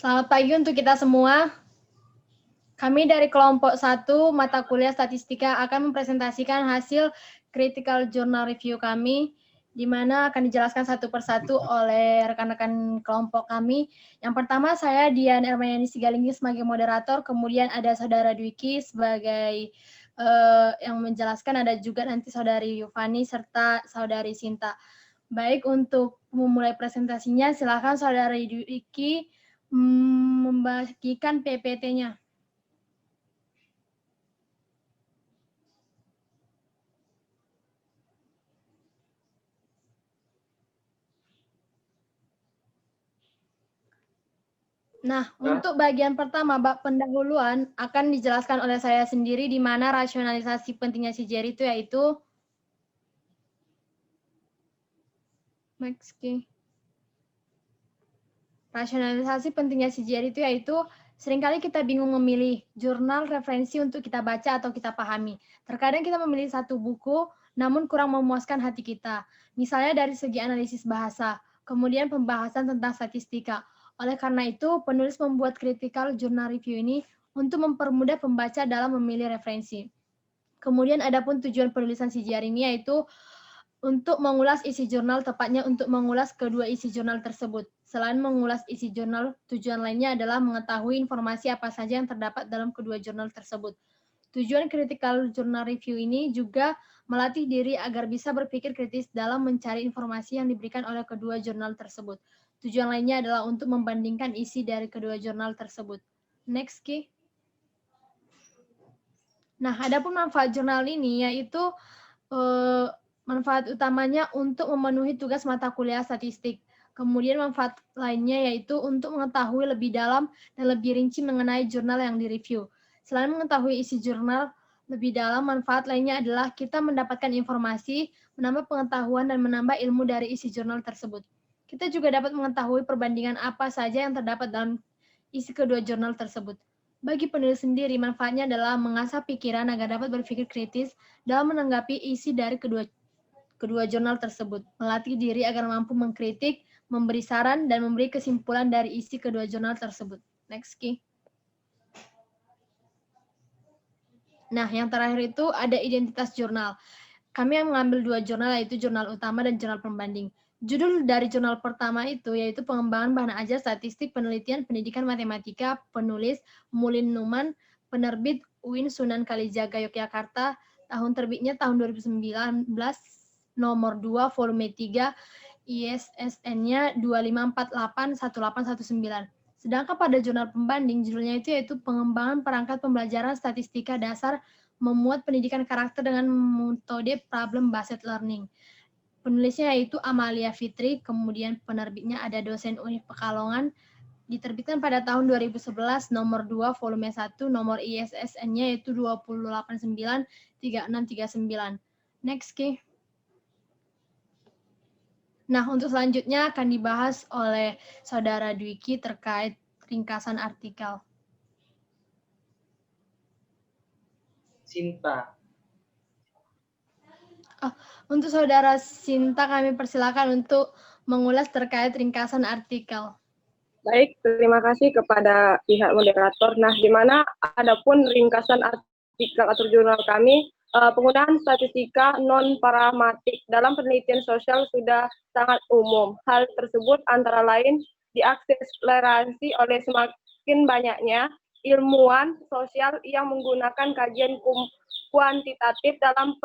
Selamat pagi untuk kita semua. Kami dari kelompok 1 mata kuliah statistika akan mempresentasikan hasil critical journal review kami, di mana akan dijelaskan satu persatu oleh rekan-rekan kelompok kami. Yang pertama saya Dian Ermayani Sigalinggi sebagai moderator, kemudian ada Saudara Dwiki sebagai yang menjelaskan, ada juga nanti Saudari Yufani serta Saudari Sinta. Baik, untuk memulai presentasinya silakan Saudari Dwiki membagikan PPT-nya. Nah, untuk bagian pertama, bab pendahuluan akan dijelaskan oleh saya sendiri, di mana rasionalisasi pentingnya CJR itu yaitu rasionalisasi pentingnya CJR itu yaitu seringkali kita bingung memilih jurnal referensi untuk kita baca atau kita pahami. Terkadang kita memilih satu buku, namun kurang memuaskan hati kita. Misalnya dari segi analisis bahasa, kemudian pembahasan tentang statistika. Oleh karena itu, penulis membuat critical journal review ini untuk mempermudah pembaca dalam memilih referensi. Kemudian adapun tujuan penulisan CJR ini yaitu untuk mengulas isi jurnal, tepatnya untuk mengulas kedua isi jurnal tersebut. Selain mengulas isi jurnal, tujuan lainnya adalah mengetahui informasi apa saja yang terdapat dalam kedua jurnal tersebut. Tujuan critical journal review ini juga melatih diri agar bisa berpikir kritis dalam mencari informasi yang diberikan oleh kedua jurnal tersebut. Tujuan lainnya adalah untuk membandingkan isi dari kedua jurnal tersebut. Next, Ki. Nah, adapun manfaat jurnal ini yaitu manfaat utamanya untuk memenuhi tugas mata kuliah statistik. Kemudian manfaat lainnya yaitu untuk mengetahui lebih dalam dan lebih rinci mengenai jurnal yang direview. Selain mengetahui isi jurnal lebih dalam, manfaat lainnya adalah kita mendapatkan informasi, menambah pengetahuan, dan menambah ilmu dari isi jurnal tersebut. Kita juga dapat mengetahui perbandingan apa saja yang terdapat dalam isi kedua jurnal tersebut. Bagi penulis sendiri, manfaatnya adalah mengasah pikiran agar dapat berpikir kritis dalam menanggapi isi dari kedua jurnal tersebut, melatih diri agar mampu mengkritik, memberi saran, dan memberi kesimpulan dari isi kedua jurnal tersebut. Next, Ki. Nah, yang terakhir itu ada identitas jurnal. Kami yang mengambil dua jurnal, yaitu jurnal utama dan jurnal pembanding. Judul dari jurnal pertama itu yaitu Pengembangan Bahan Ajar Statistik Penelitian Pendidikan Matematika, penulis Mulin Numan, penerbit UIN Sunan Kalijaga Yogyakarta, tahun terbitnya tahun 2019, nomor 2, volume 3, ISSN-nya 25481819. Sedangkan pada jurnal pembanding, judulnya itu yaitu Pengembangan Perangkat Pembelajaran Statistika Dasar Memuat Pendidikan Karakter dengan Metode Problem Based Learning. Penulisnya yaitu Amalia Fitri, kemudian penerbitnya ada dosen Univ Pekalongan, diterbitkan pada tahun 2011, nomor 2, volume 1, nomor ISSN-nya yaitu 2893639. Next, Ki. Nah, untuk selanjutnya akan dibahas oleh Saudara Dwiki terkait ringkasan artikel. Sinta. Untuk Saudara Sinta, kami persilakan untuk mengulas terkait ringkasan artikel. Baik, terima kasih kepada pihak moderator. Nah, di mana adapun ringkasan artikel atau jurnal kami, penggunaan statistika non-paramatik dalam penelitian sosial sudah sangat umum. Hal tersebut antara lain diakselerasi oleh semakin banyaknya ilmuwan sosial yang menggunakan kajian kuantitatif dalam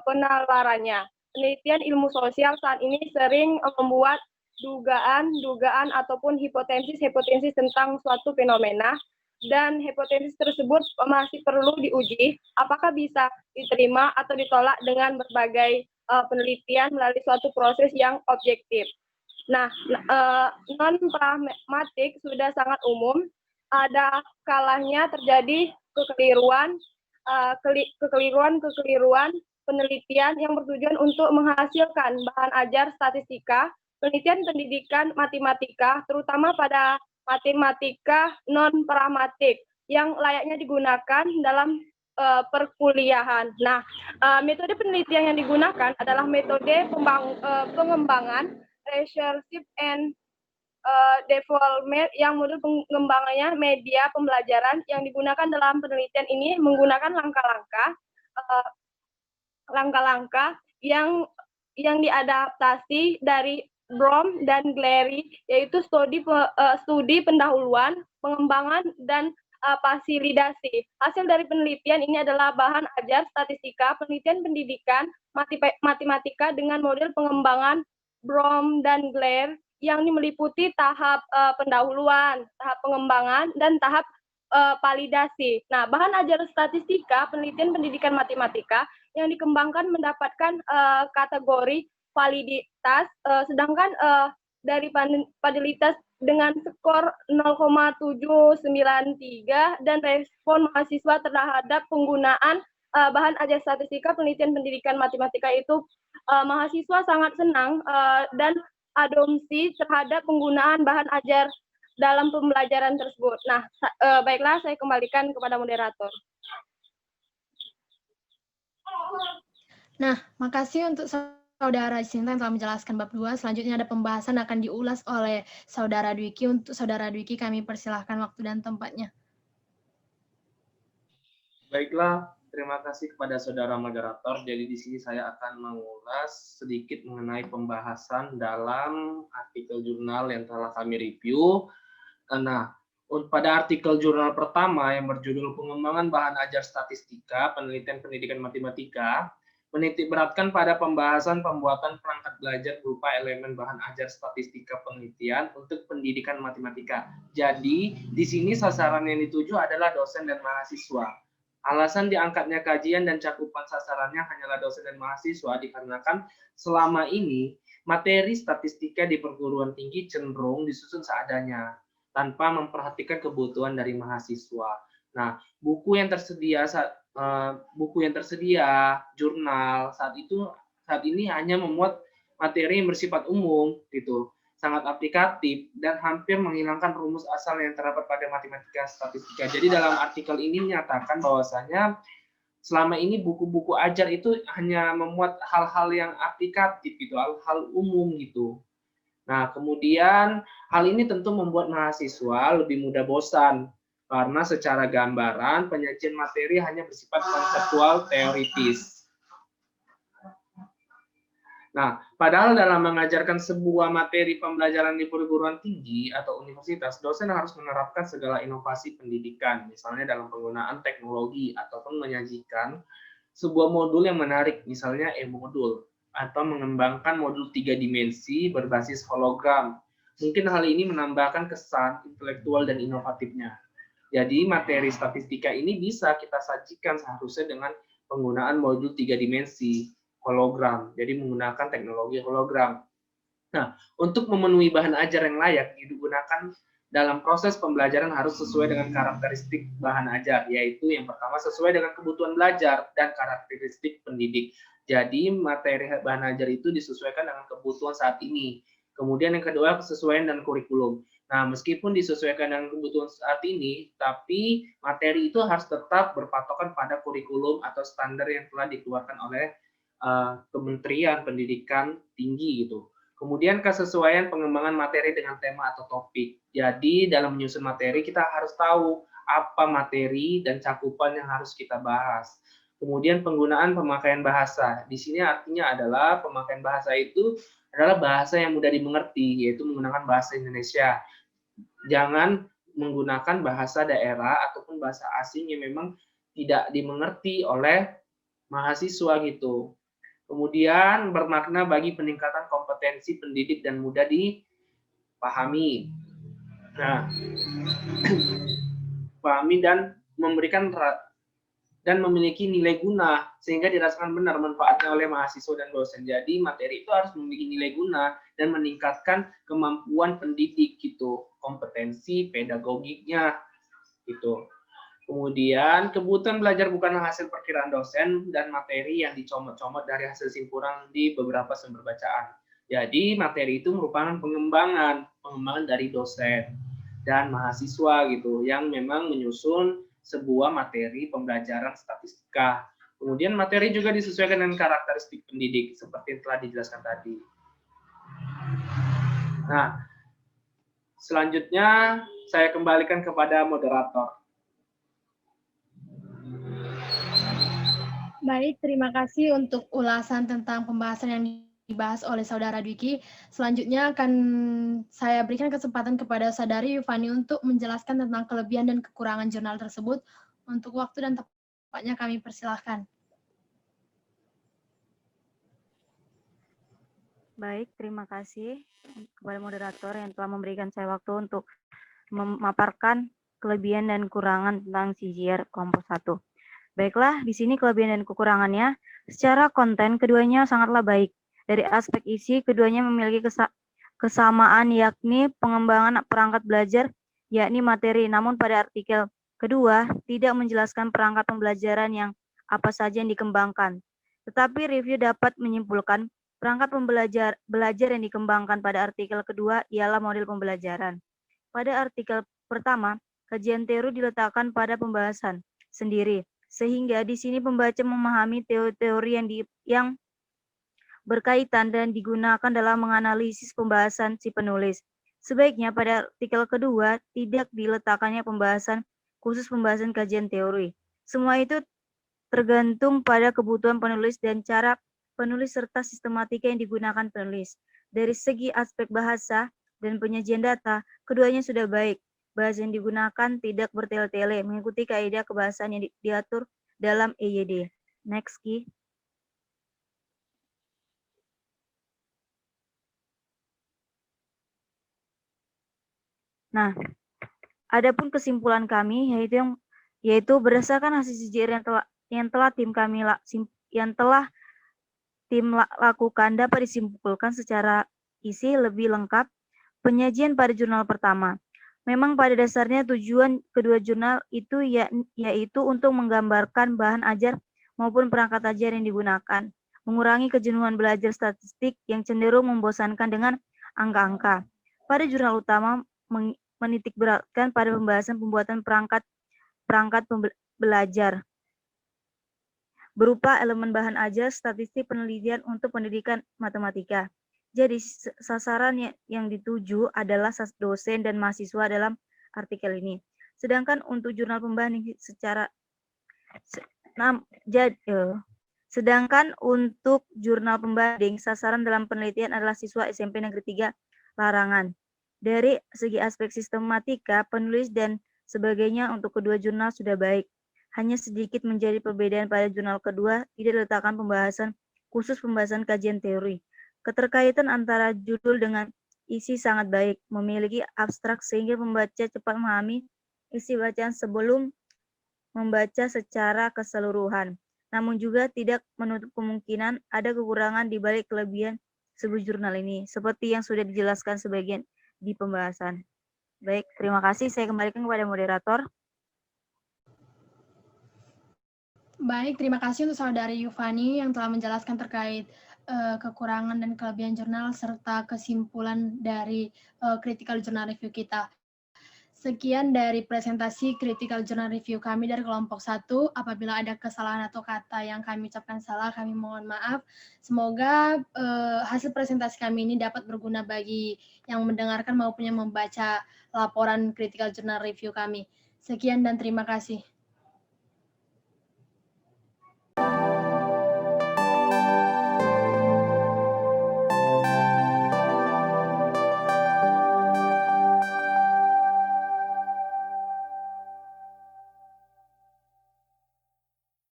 penalarannya. Penelitian ilmu sosial saat ini sering membuat dugaan ataupun hipotesis tentang suatu fenomena, dan hipotesis tersebut masih perlu diuji apakah bisa diterima atau ditolak dengan berbagai penelitian melalui suatu proses yang objektif. Nah, non-pragmatik sudah sangat umum, ada kalanya terjadi kekeliruan penelitian yang bertujuan untuk menghasilkan bahan ajar statistika, penelitian pendidikan matematika, terutama pada matematika non-pragmatik yang layaknya digunakan dalam perkuliahan. Nah, metode penelitian yang digunakan adalah metode pengembangan recursive and development yang modul pengembangannya media pembelajaran yang digunakan dalam penelitian ini menggunakan langkah-langkah yang diadaptasi dari Brom dan Glary, yaitu studi pendahuluan, pengembangan, dan fasilitasi. Hasil dari penelitian ini adalah bahan ajar statistika, penelitian pendidikan, matematika dengan model pengembangan Brom dan Glary yang meliputi tahap pendahuluan, tahap pengembangan, dan tahap validasi. Nah, bahan ajar statistika, penelitian pendidikan matematika yang dikembangkan mendapatkan kategori validitas, sedangkan dari validitas dengan skor 0,793 dan respon mahasiswa terhadap penggunaan bahan ajar statistika penelitian pendidikan matematika itu mahasiswa sangat senang dan adopsi terhadap penggunaan bahan ajar dalam pembelajaran tersebut. Nah, baiklah saya kembalikan kepada moderator. Nah, makasih untuk Saudara Sinta yang telah menjelaskan bab 2. Selanjutnya ada pembahasan akan diulas oleh Saudara Dwiki. Untuk Saudara Dwiki kami persilahkan waktu dan tempatnya. Baiklah, terima kasih kepada Saudara moderator. Jadi di sini saya akan mengulas sedikit mengenai pembahasan dalam artikel jurnal yang telah kami review. Nah, pada artikel jurnal pertama yang berjudul Pengembangan Bahan Ajar Statistika, Penelitian Pendidikan Matematika, menitik beratkan pada pembahasan pembuatan perangkat belajar berupa elemen bahan ajar statistika penelitian untuk pendidikan matematika. Jadi, di sini sasaran yang dituju adalah dosen dan mahasiswa. Alasan diangkatnya kajian dan cakupan sasarannya hanyalah dosen dan mahasiswa dikarenakan selama ini materi statistika di perguruan tinggi cenderung disusun seadanya, tanpa memperhatikan kebutuhan dari mahasiswa. Nah, buku yang tersedia, jurnal saat ini hanya memuat materi yang bersifat umum, gitu, sangat aplikatif dan hampir menghilangkan rumus asal yang terdapat pada matematika statistika. Jadi dalam artikel ini menyatakan bahwasanya selama ini buku-buku ajar itu hanya memuat hal-hal yang aplikatif, gitu, hal-hal umum, gitu. Nah, kemudian hal ini tentu membuat mahasiswa lebih mudah bosan karena secara gambaran penyajian materi hanya bersifat konseptual teoritis. Nah, padahal dalam mengajarkan sebuah materi pembelajaran di perguruan tinggi atau universitas, dosen harus menerapkan segala inovasi pendidikan, misalnya dalam penggunaan teknologi ataupun menyajikan sebuah modul yang menarik, misalnya e-modul, atau mengembangkan modul 3 dimensi berbasis hologram. Mungkin hal ini menambahkan kesan intelektual dan inovatifnya. Jadi materi statistika ini bisa kita sajikan seharusnya dengan penggunaan modul 3 dimensi hologram. Jadi menggunakan teknologi hologram. Nah, untuk memenuhi bahan ajar yang layak digunakan dalam proses pembelajaran harus sesuai dengan karakteristik bahan ajar, yaitu yang pertama sesuai dengan kebutuhan belajar dan karakteristik pendidik. Jadi materi bahan ajar itu disesuaikan dengan kebutuhan saat ini. Kemudian yang kedua kesesuaian dan kurikulum. Nah, meskipun disesuaikan dengan kebutuhan saat ini, tapi materi itu harus tetap berpatokan pada kurikulum atau standar yang telah dikeluarkan oleh Kementerian Pendidikan Tinggi gitu. Kemudian kesesuaian pengembangan materi dengan tema atau topik. Jadi dalam menyusun materi kita harus tahu apa materi dan cakupan yang harus kita bahas. Kemudian penggunaan pemakaian bahasa. Di sini artinya adalah pemakaian bahasa itu adalah bahasa yang mudah dimengerti, yaitu menggunakan bahasa Indonesia. Jangan menggunakan bahasa daerah ataupun bahasa asing yang memang tidak dimengerti oleh mahasiswa gitu. Kemudian bermakna bagi peningkatan kompetensi pendidik dan mudah dipahami. Nah, pahami dan memberikan dan memiliki nilai guna sehingga dirasakan benar manfaatnya oleh mahasiswa dan dosen. Jadi materi itu harus memiliki nilai guna dan meningkatkan kemampuan pendidik gitu, kompetensi pedagogiknya gitu. Kemudian kebutuhan belajar bukanlah hasil perkiraan dosen dan materi yang dicomot-comot dari hasil simpulan di beberapa sumber bacaan. Jadi materi itu merupakan pengembangan dari dosen dan mahasiswa gitu yang memang menyusun sebuah materi pembelajaran statistika. Kemudian materi juga disesuaikan dengan karakteristik pendidik seperti yang telah dijelaskan tadi. Nah, Selanjutnya, saya kembalikan kepada moderator. Baik, terima kasih untuk ulasan tentang pembahasan yang dibahas oleh Saudara Dwiki. Selanjutnya akan saya berikan kesempatan kepada Saudari Yufani untuk menjelaskan tentang kelebihan dan kekurangan jurnal tersebut. Untuk waktu dan tempatnya kami persilahkan. Baik, terima kasih kepada moderator yang telah memberikan saya waktu untuk memaparkan kelebihan dan kekurangan tentang CGR kelompok 1. Baiklah, di sini kelebihan dan kekurangannya. Secara konten, keduanya sangatlah baik. Dari aspek isi, keduanya memiliki kesamaan, yakni pengembangan perangkat belajar, yakni materi. Namun pada artikel kedua, tidak menjelaskan perangkat pembelajaran yang apa saja yang dikembangkan. Tetapi review dapat menyimpulkan perangkat belajar yang dikembangkan pada artikel kedua ialah model pembelajaran. Pada artikel pertama, kajian teori diletakkan pada pembahasan sendiri, sehingga di sini pembaca memahami teori-teori yang berkaitan dan digunakan dalam menganalisis pembahasan si penulis. Sebaiknya pada artikel kedua tidak diletakkannya pembahasan khusus pembahasan kajian teori. Semua itu tergantung pada kebutuhan penulis dan cara penulis serta sistematika yang digunakan penulis. Dari segi aspek bahasa dan penyajian data, keduanya sudah baik. Bahasa yang digunakan tidak bertele-tele, mengikuti kaidah kebahasaan yang diatur dalam EYD. Next, Ki. Nah, adapun kesimpulan kami yaitu berdasarkan hasil CGR yang telah tim lakukan dapat disimpulkan secara isi lebih lengkap penyajian pada jurnal pertama. Memang pada dasarnya tujuan kedua jurnal itu yaitu untuk menggambarkan bahan ajar maupun perangkat ajar yang digunakan, mengurangi kejenuhan belajar statistik yang cenderung membosankan dengan angka-angka. Pada jurnal utama menitikberatkan pada pembahasan pembuatan perangkat belajar berupa elemen bahan ajar, statistik, penelitian untuk pendidikan matematika. Jadi sasaran yang dituju adalah dosen dan mahasiswa dalam artikel ini. Sedangkan untuk jurnal pembanding sasaran dalam penelitian adalah siswa SMP Negeri 3 Larangan. Dari segi aspek sistematika, penulis dan sebagainya untuk kedua jurnal sudah baik. Hanya sedikit menjadi perbedaan pada jurnal kedua, tidak diletakkan khusus pembahasan kajian teori. Keterkaitan antara judul dengan isi sangat baik, memiliki abstrak sehingga pembaca cepat memahami isi bacaan sebelum membaca secara keseluruhan. Namun juga tidak menutup kemungkinan ada kekurangan di balik kelebihan sebuah jurnal ini, seperti yang sudah dijelaskan sebagian di pembahasan. Baik, terima kasih. Saya kembalikan kepada moderator. Baik, terima kasih untuk Saudari Yufani yang telah menjelaskan terkait kekurangan dan kelebihan jurnal serta kesimpulan dari critical journal review kita. Sekian dari presentasi critical journal review kami dari kelompok 1. Apabila ada kesalahan atau kata yang kami ucapkan salah, kami mohon maaf. Semoga hasil presentasi kami ini dapat berguna bagi yang mendengarkan maupun yang membaca laporan critical journal review kami. Sekian dan terima kasih.